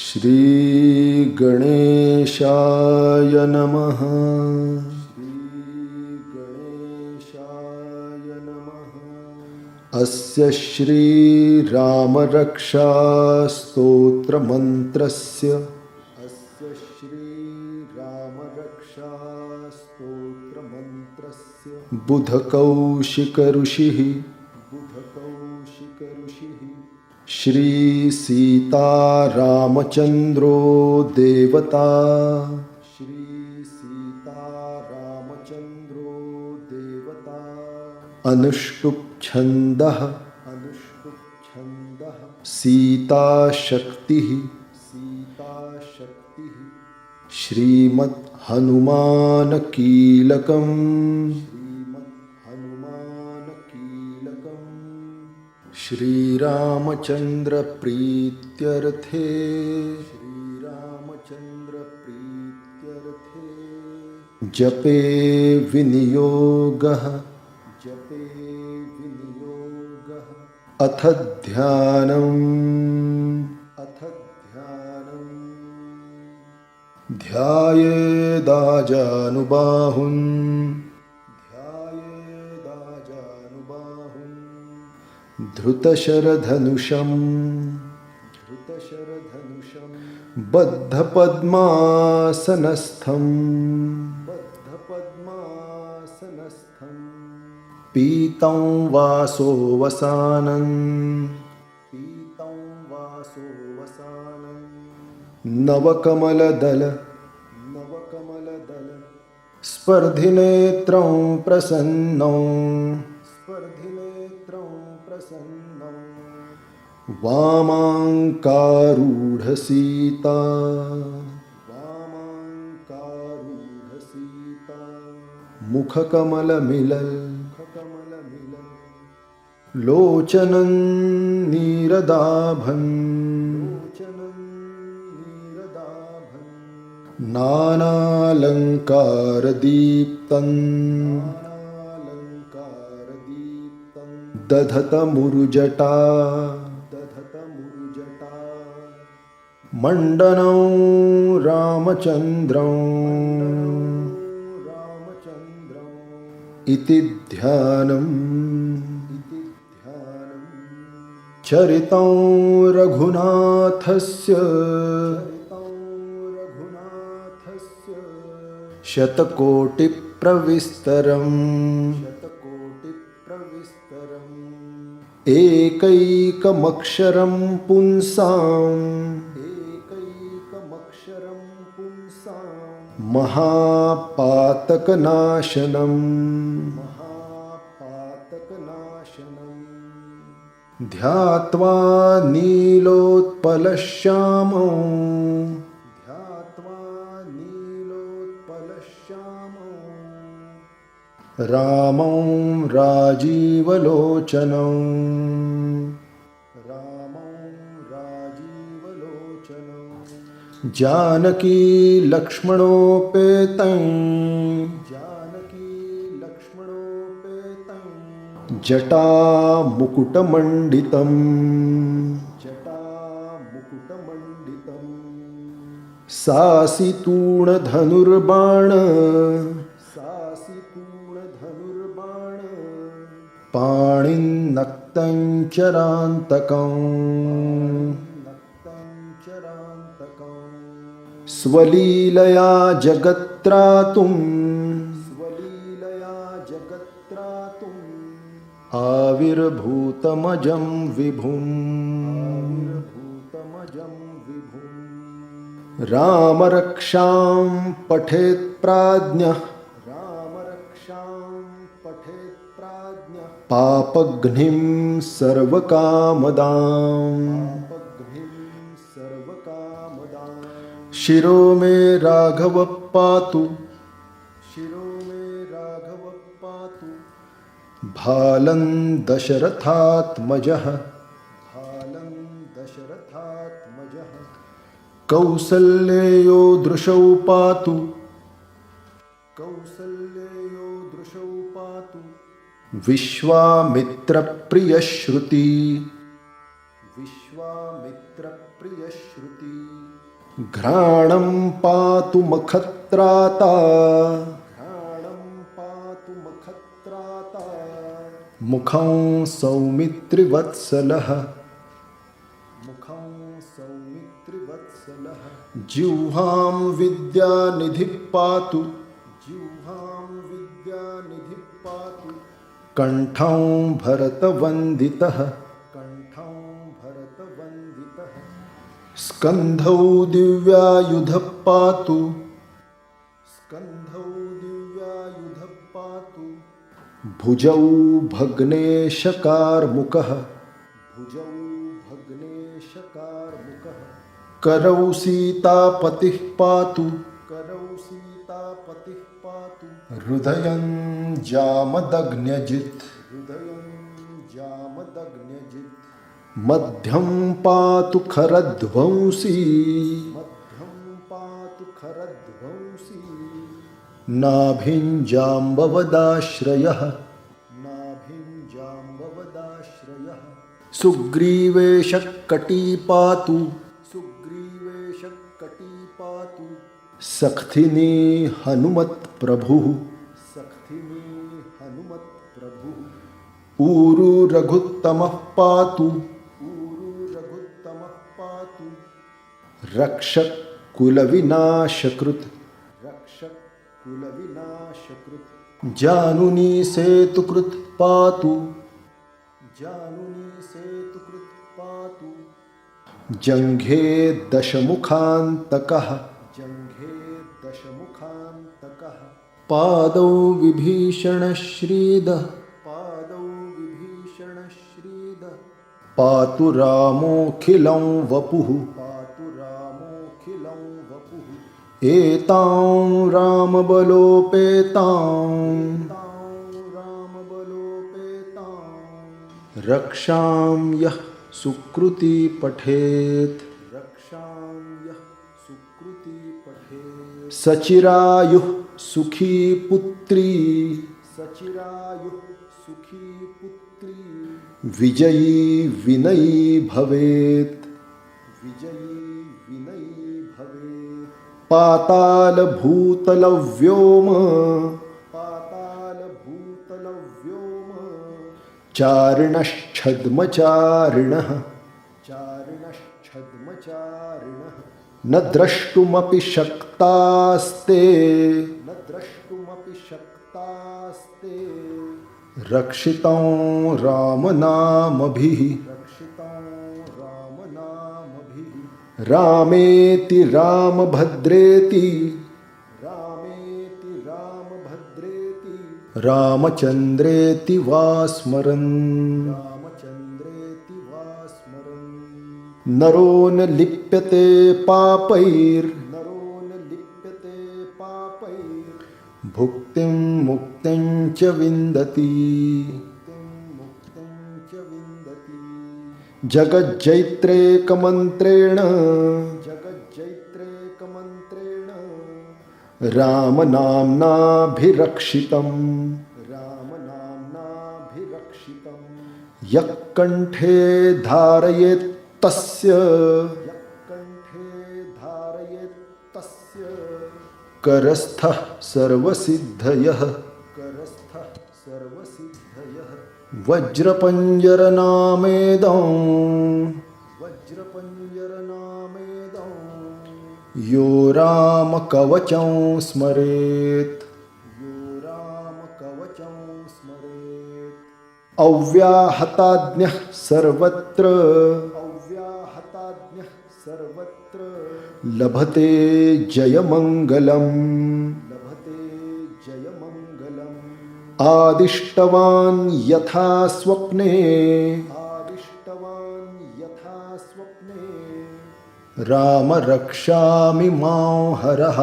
श्री गणेशाय नमः। अस्य श्री रामरक्षा स्तोत्रमन्त्रस्य बुधकौशिक ऋषिः श्री सीतारामचन्द्रो देवता अनुष्टुप् छन्दः सीताशक्तिः श्रीमद् हनुमान कीलकम् श्रीरामचन्द्र प्रीत्यर्थे जपे विनियोगः अथ ध्यानम् ध्यायेदाजानुबाहुं धृतशरधनुषं बद्धपद्मासनस्थं पीतं वासो वसानं नवकमलदल स्पर्धिनेत्रं प्रसन्नं वामाङ्कारूढसीता मुखकमलमिलल् लोचनं नीरदाभन् नानालङ्कारदीप्तं दधतमुरुजटा मण्डनं रामचन्द्रं इति ध्यानम् चरितं रघुनाथस्य शतकोटिप्रविस्तरम् एकैकमक्षरं पुंसाम् महापातकनाशनम् ध्यात्वा नीलोत्पलश्यामौ रामं राजीवलोचनं जानकी लक्ष्मणोपेतं जटामुकुटमण्डितं सासितूणधनुर्बाण पाणिन्नक्तं चरान्तकम् स्वलीलया जगत्त्रातुम् आविर्भूतमजं विभुम् रामरक्षां पठेत् प्राज्ञः पापघ्निं सर्वकामदाम् शिरो मे राघव पातु भालं दशरथात्मजः कौसल्येयो दृशौ पातु विश्वामित्रप्रियश्रुति घ्राणं पातु मखत्राता घ्राणं पातु मखत्राता मुखं सौमित्रिवत्सलः मुखं सौमित्रिवत्सलः जिह्वां विद्यानिधिः पातु जिह्वां विद्यानिधिः पातु कंठं भरतवन्दितः कंठं भरतवन्दितः स्कन्धौ दिव्यायुधः पातु स्कन्धौ दिव्यायुधः पातु भुजौ भग्नेशकार्मुकः भुजौ भग्नेशकार्मुकः करौ सीतापतिः पातु करौ सीतापतिः पातु हृदयं जामदग्न्यजित् हृदयं जामदग्न्यजित् मध्यं पातु खरध्वंसी मध्यं पातु खरध्वंसी नाभिं जाम्बवदाश्रयः नाभिं जाम्बवदाश्रयः सुग्रीवेशः कटी पातु सुग्रीवेशः कटी पातु सख्थिनी हनुमत् प्रभुः सख्थिनी हनुमत् प्रभुः ऊरु रघुत्तमः पातु ऊरु रघुत्तमः पातु रक्षक कुलविनाशकृत् रक्षक कुलविनाशकृत् जानुनी सेतुकृत् पातु जानुनी सेतुकृत् पातु जङ्घे दशमुखान्तकः जङ्घे दशमुखान्तकः पादौ विभीषणश्रीदः पादौ विभीषणश्रीदः पातु रामोऽखिलं वपुः पातु रामोऽखिलं वपुः एतां रामबलोपेतां रक्षां यः सुकृती पठेत् रक्षां यः सुकृती पठेत् सचिरायुः सुखी पुत्री सचिरायुः सुखी पुत्री विजयी विनयी भवेत् विजयी विनयी भवेत् पातालभूतलव्योम पातालभूतलव्योम चारिणश्छद्मचारिणः चारिणश्छद्मचारिणः न द्रष्टुमपि शक्तास्ते न द्रष्टुमपि शक्तास्ते रक्षितं रामनामभिः रक्षितं रामनामभिः रामेति रामभद्रेति रामेति रामभद्रेति रामचन्द्रेति वा स्मरन् रामचन्द्रेति वा स्मरन् नरो न लिप्यते पापैर्नरो न लिप्यते पापैर् भुक्तिं मुक्तिं च विन्दति मुक्तिं च विन्दति जगज्जैत्रेकमन्त्रेण जगज्जैत्रेकमन्त्रेण रामनाम्नाभिरक्षितं रामनाम्नाभिरक्षितं यः कण्ठे धारयेत् तस्य यः कण्ठे धारयेत् तस्य करस्थः सर्वसिद्धयः करस्थः सर्वसिद्धयः वज्रपञ्जरनामेदं वज्रपञ्जरनामेदं यो रामकवचं स्मरेत् यो रामकवचं स्मरेत् अव्याहताज्ञः सर्वत्र अव्याहताज्ञः सर्वत्र लभते जयमङ्गलम् लभते जयमङ्गलम् आदिष्टवान् यथा स्वप्ने आदिष्टवान् यथा स्वप्ने राम रक्षामि मां हरः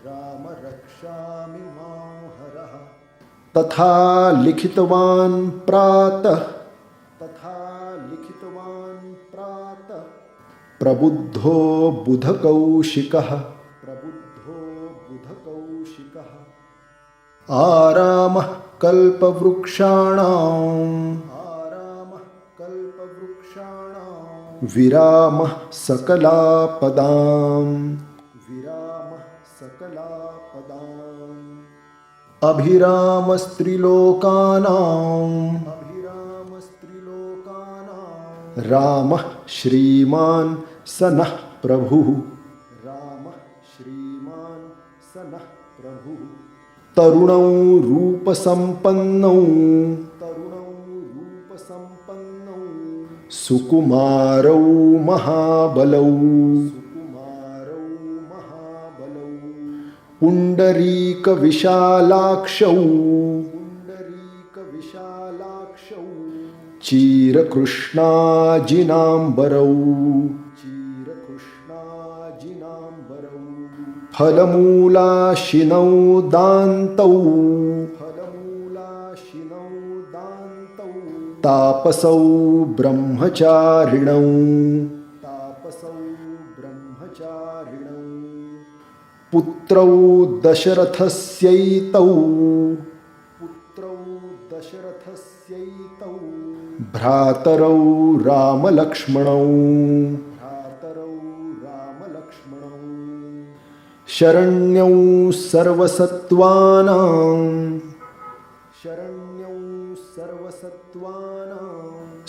राम रक्षामि मां हरः तथा लिखितवान् प्रातः तथा लिखितवान् प्रातः प्रबुद्धो बुधकौशिकः प्रबुद्धो बुधकौशिकः आरामः कल्पवृक्षाणाम् आरामः कल्पवृक्षाणाम् विरामः सकलापदाम् विरामः सकलापदाम् अभिरामस्त्रिलोकानाम् रामः श्रीमान् स नः प्रभुः रामः श्रीमान् स नः प्रभुः तरुणौ रूपसम्पन्नौ सुकुमारौ महाबलौ पुण्डरीकविशालाक्षौ चीरकृष्णाजिनाम्बरौ फलमूलाशिनौ दान्तौ तापसौ ब्रह्मचारिणौ पुत्रौ दशरथस्यैतौ भ्रातरौ रामलक्ष्मणौ शरण्यौ सर्वसत्त्वानां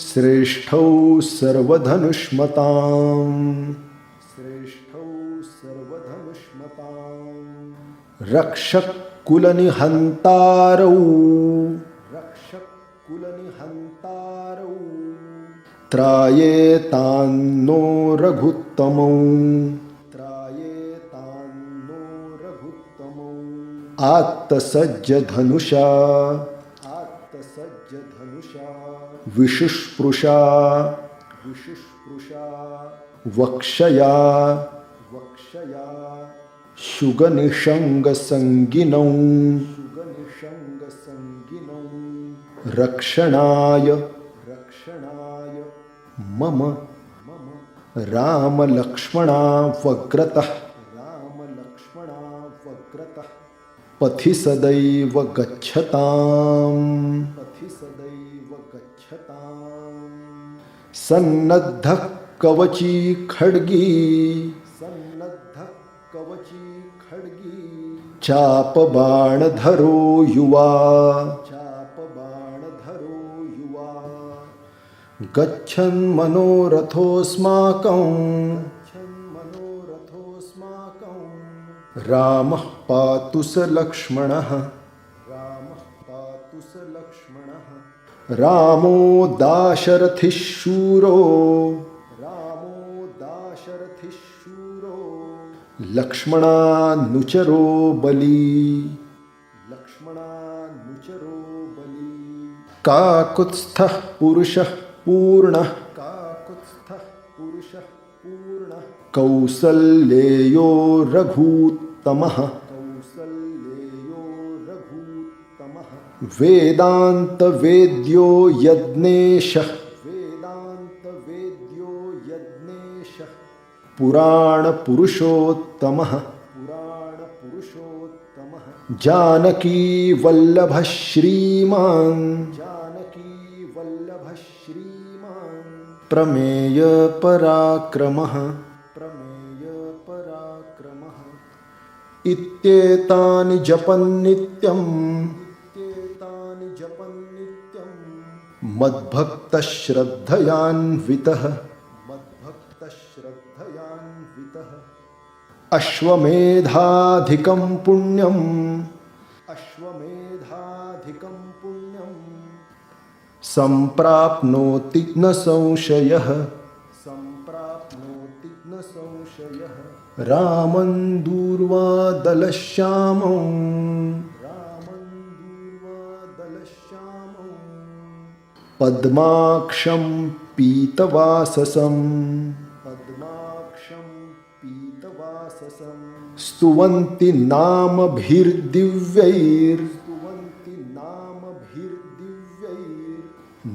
श्रेष्ठौ सर्वधनुष्मताम् रक्षकुलनिहन्तारौ त्रायेतान्नो रघुत्तमौ आत्तसज्जधनुषा विशुष्पृशा वक्षया शुगनिषङ्गसङ्गिनौ रक्षणाय मम रामलक्ष्मणा वग्रतः पथि सदैव गच्छताम् सन्नद्धः कवची खड्गी चापबाणधरो युवा गच्छन् मनोरथोऽस्माकं रामः पातु स लक्ष्मणः रामो दाशरथिः शूरो लक्ष्मणानुचरो बली काकुत्स्थः पुरुषः पूर्णः कौसल्येयो रघूत्तमः वेदान्तवेद्यो यज्ञेशः पुराणपुरुषोत्तमः जानकी वल्लभः श्रीमान् प्रमेय पराक्रमः इत्येतानि जपन्नित्यं मद्भक्तः श्रद्धयान्वितः अश्वमेधाधिकं पुण्यं सम्प्राप्नोति न संशयः रामं दूर्वादलश्यामौ पद्माक्षं पीतवाससं स्तुवन्ति नामभिर्दिव्यैर्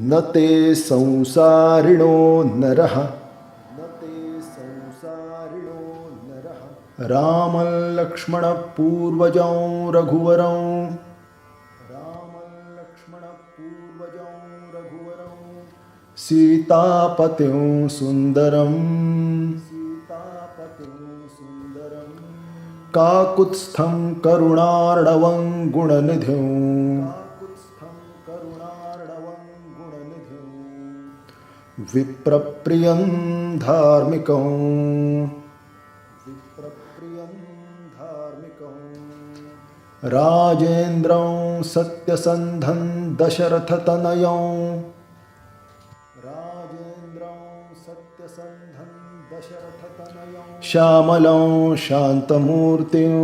न ते संसारिणो नरः रामं लक्ष्मणं पूर्वजं रघुवरं सीतापतिं सुन्दरम् काकुत्स्थं करुणार्णवं गुणनिधिं विप्रप्रियं धार्मिकं राजेन्द्रं सत्यसन्धं दशरथतनयं श्यामलं शान्तमूर्तिं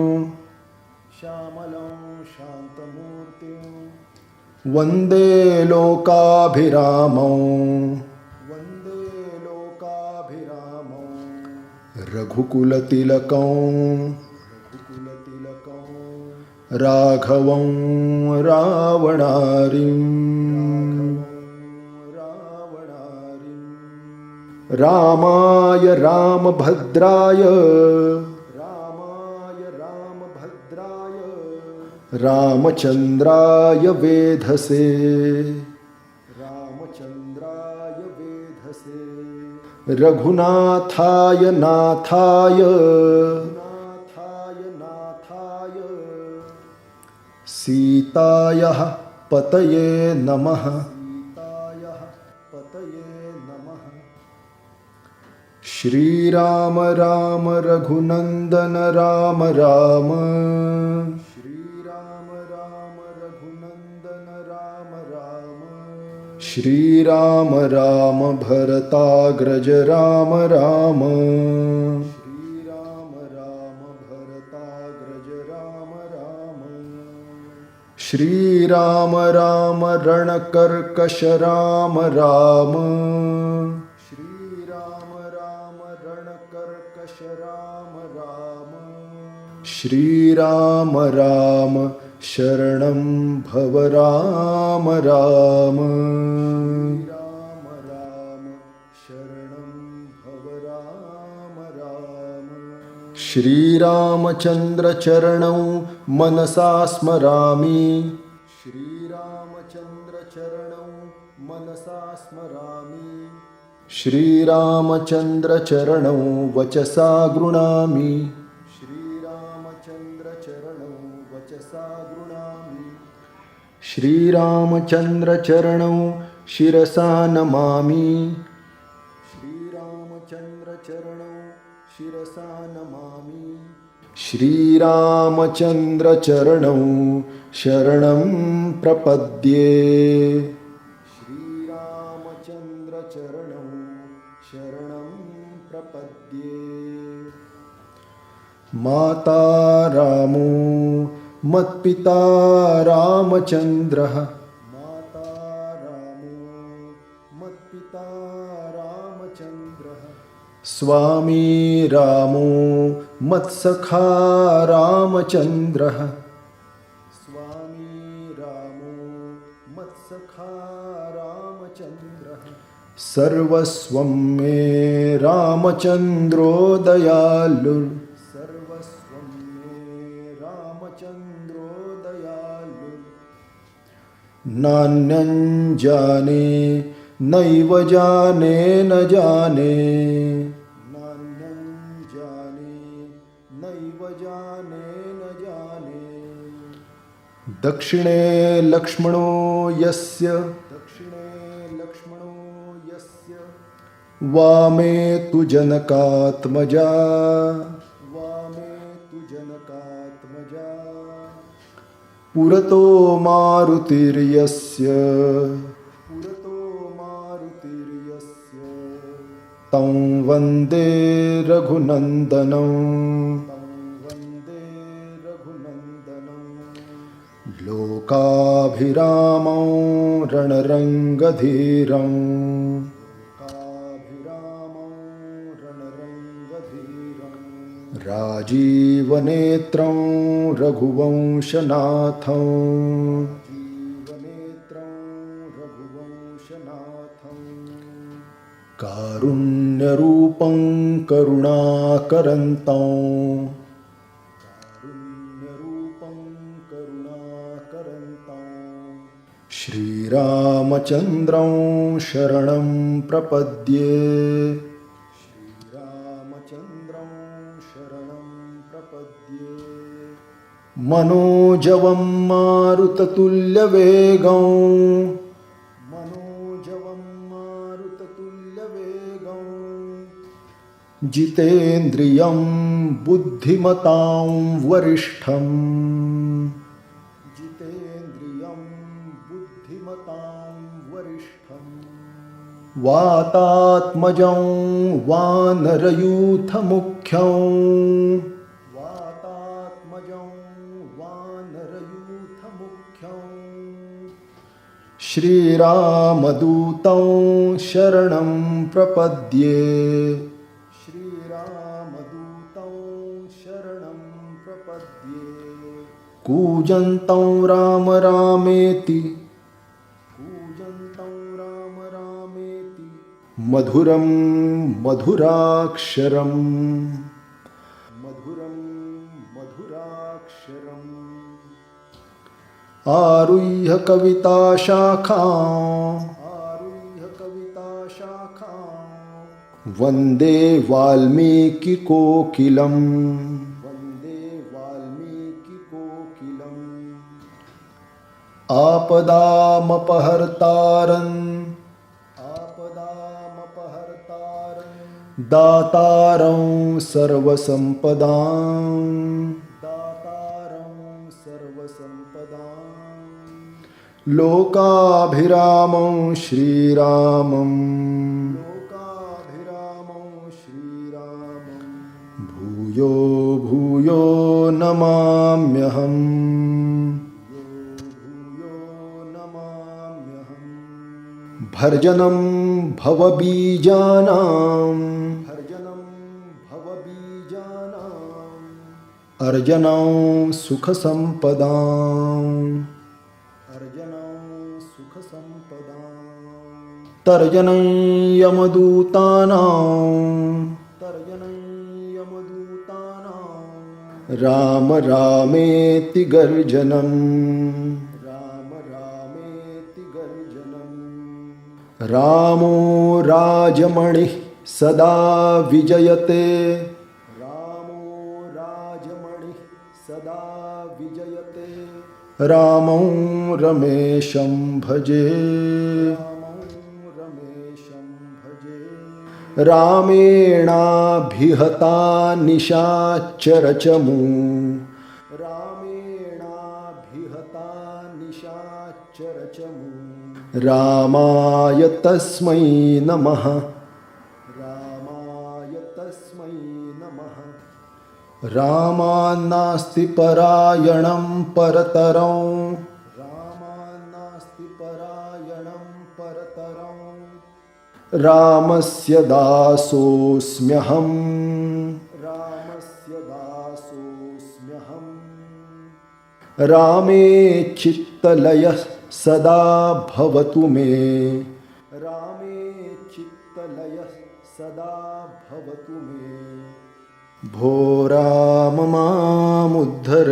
वन्दे लोकाभिरामं रघुकुलतिलकं राघवं रावणारिं रामाय रामभद्राय रामचन्द्राय वेधसे रघुनाथाय नाथाय सीतायाः पतये नमः। श्रीराम राम रघुनंदन राम राम श्रीराम राम भरताग्रज राम राम श्रीराम राम रणकर्कश राम राम श्रीराम राम शरणं भव राम राम श्रीरामचन्द्र चरणौ मनसा स्मरामि श्रीरामचन्द्र चरणौ वचसा गृणामि श्रीरामचन्द्र चरणौ शिरसा नमामि श्रीरामचन्द्र चरणौ शरणं प्रपद्ये माता रामो मत्पिता रामचन्द्रः स्वामी रामो मत्सखा रामचन्द्रः सर्वस्वं मे रामचन्द्रो दयालु नान्यं जाने नैव जाने न जाने दक्षिणे लक्ष्मणो यस्य वामे तु जनकात्मजा पुरतो मारुतिर्यस्य तं वन्दे रघुनन्दनं लोकाभिरामं रणरङ्गधीरं राजीवनेत्रं रघुवंशनाथं कारुण्यरूपं करुणाकरन्तं श्रीरामचन्द्रं शरणं प्रपद्ये श्रीरामचन्द्रं शरणं प्रपद्ये मनोजवं मारुततुल्यवेगं जितेन्द्रियं बुद्धिमतां वरिष्ठम् वातात्मजं वानरयूथमुख्यं श्रीरामदूतं शरणं प्रपद्ये कूजन्तं राम रामेति मधुरं मधुराक्षरम् आरुह्य कविताशाखां वन्दे वाल्मीकिकोकिलम् आपदामपहर्तारं दातारं सर्वसम्पदां लोकाभिरामं श्रीरामं भूयो भूयो नमाम्यहम् भर्जनं भवबीजानां अर्जनं सुखसम्पदां तर्जनं यमदूतानां राम रामेति गर्जनम् रामो राजमणिः सदा विजयते रामं रमेशं भजे रामेणाभिहता निशाचरचमू रामाय तस्मै नमः रामान्नास्ति परायणं परतरं रामस्य दासोऽस्म्यहम् रामे चित्तलयः सदा भवतु मे भो राम मामुद्धर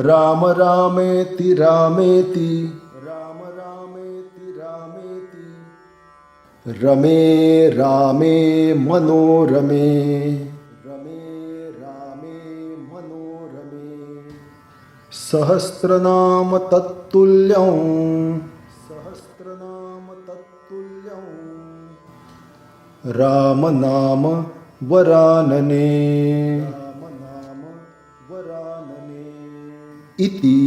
राम रामेति रामेति रमे रामे मनोरमे सहस्रनाम तत्तुल्यं राम नाम वरानने इति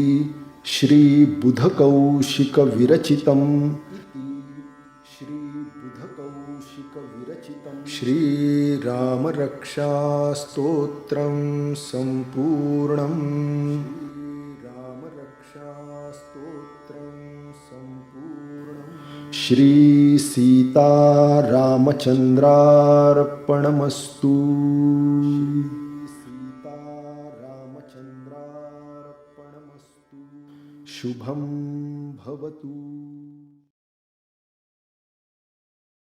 श्री बुधकौशिक विरचितम् श्री राम रक्षा स्तोत्रं संपूर्णम् श्री सीता रामचन्द्रार्पणमस्तु। शुभं भवतु।